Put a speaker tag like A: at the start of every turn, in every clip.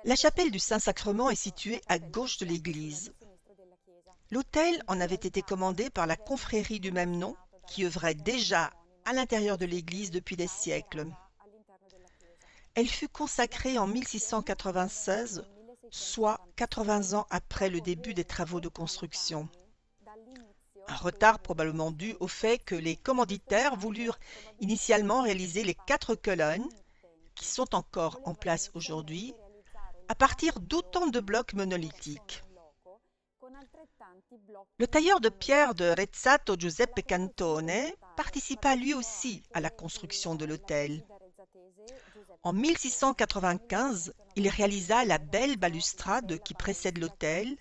A: La chapelle du Saint-Sacrement est située à gauche de l'église. L'autel en avait été commandé par la confrérie du même nom, qui œuvrait déjà à l'intérieur de l'église depuis des siècles. Elle fut consacrée en 1696, soit 80 ans après le début des travaux de construction. Un retard probablement dû au fait que les commanditaires voulurent initialement réaliser les 4 colonnes, qui sont encore en place aujourd'hui, à partir d'autant de blocs monolithiques. Le tailleur de pierre de Rezzato Giuseppe Cantone participa lui aussi à la construction de l'autel. En 1695, il réalisa la belle balustrade qui précède l'autel,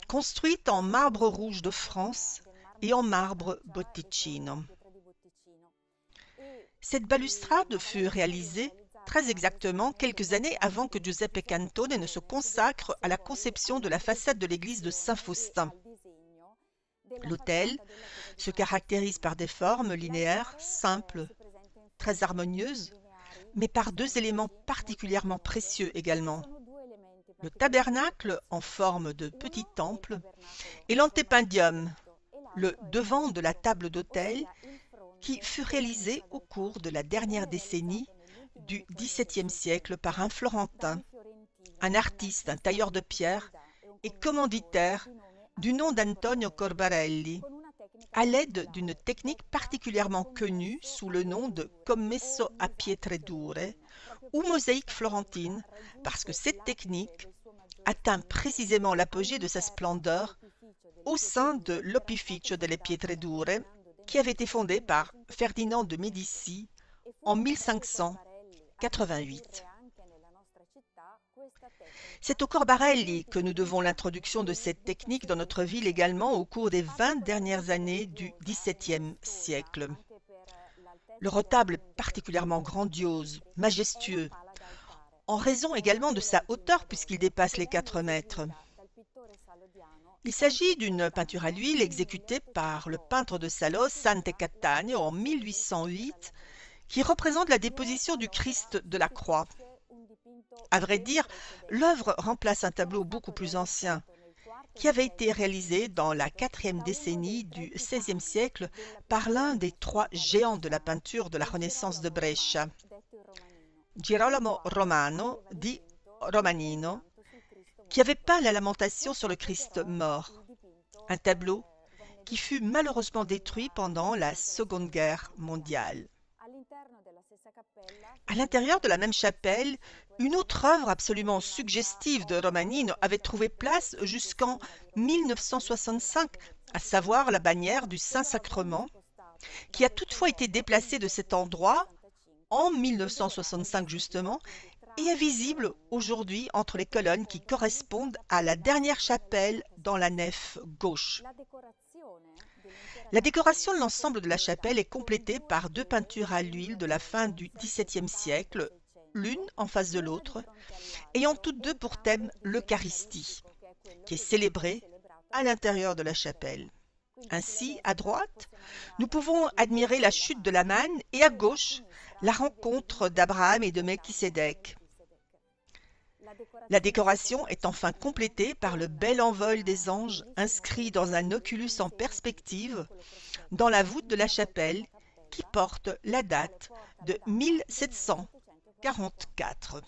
A: construite en marbre rouge de France et en marbre Botticino. Cette balustrade fut réalisée très exactement quelques années avant que Giuseppe Cantone ne se consacre à la conception de la façade de l'église de Saint-Faustin. L'autel se caractérise par des formes linéaires, simples, très harmonieuses, mais par 2 éléments particulièrement précieux également. Le tabernacle en forme de petit temple et l'antependium, le devant de la table d'autel, qui fut réalisé au cours de la dernière décennie du XVIIe siècle par un Florentin, un artiste, un tailleur de pierre et commanditaire du nom d'Antonio Corbarelli, à l'aide d'une technique particulièrement connue sous le nom de commesso a pietre dure ou mosaïque florentine, parce que cette technique atteint précisément l'apogée de sa splendeur au sein de l'Opificio delle Pietre Dure, qui avait été fondé par Ferdinand de Médicis en 1588. C'est au Corbarelli que nous devons l'introduction de cette technique dans notre ville également au cours des 20 dernières années du XVIIe siècle. Le retable est particulièrement grandiose, majestueux, en raison également de sa hauteur puisqu'il dépasse les 4 mètres. Il s'agit d'une peinture à l'huile exécutée par le peintre de Salo Sante Cattaneo en 1808 qui représente la déposition du Christ de la croix. À vrai dire, l'œuvre remplace un tableau beaucoup plus ancien qui avait été réalisé dans la 4e décennie du XVIe siècle par l'un des 3 géants de la peinture de la Renaissance de Brescia, Girolamo Romano dit Romanino, qui avait peint la lamentation sur le Christ mort, un tableau qui fut malheureusement détruit pendant la Seconde Guerre mondiale. À l'intérieur de la même chapelle, une autre œuvre absolument suggestive de Romanino avait trouvé place jusqu'en 1965, à savoir la bannière du Saint-Sacrement, qui a toutefois été déplacée de cet endroit en 1965 justement, et est visible aujourd'hui entre les colonnes qui correspondent à la dernière chapelle dans la nef gauche. La décoration de l'ensemble de la chapelle est complétée par 2 peintures à l'huile de la fin du XVIIe siècle, l'une en face de l'autre, ayant toutes 2 pour thème l'Eucharistie, qui est célébrée à l'intérieur de la chapelle. Ainsi, à droite, nous pouvons admirer la chute de la manne et à gauche, la rencontre d'Abraham et de Melchisédek. La décoration est enfin complétée par le bel envol des anges inscrit dans un oculus en perspective dans la voûte de la chapelle qui porte la date de 1744.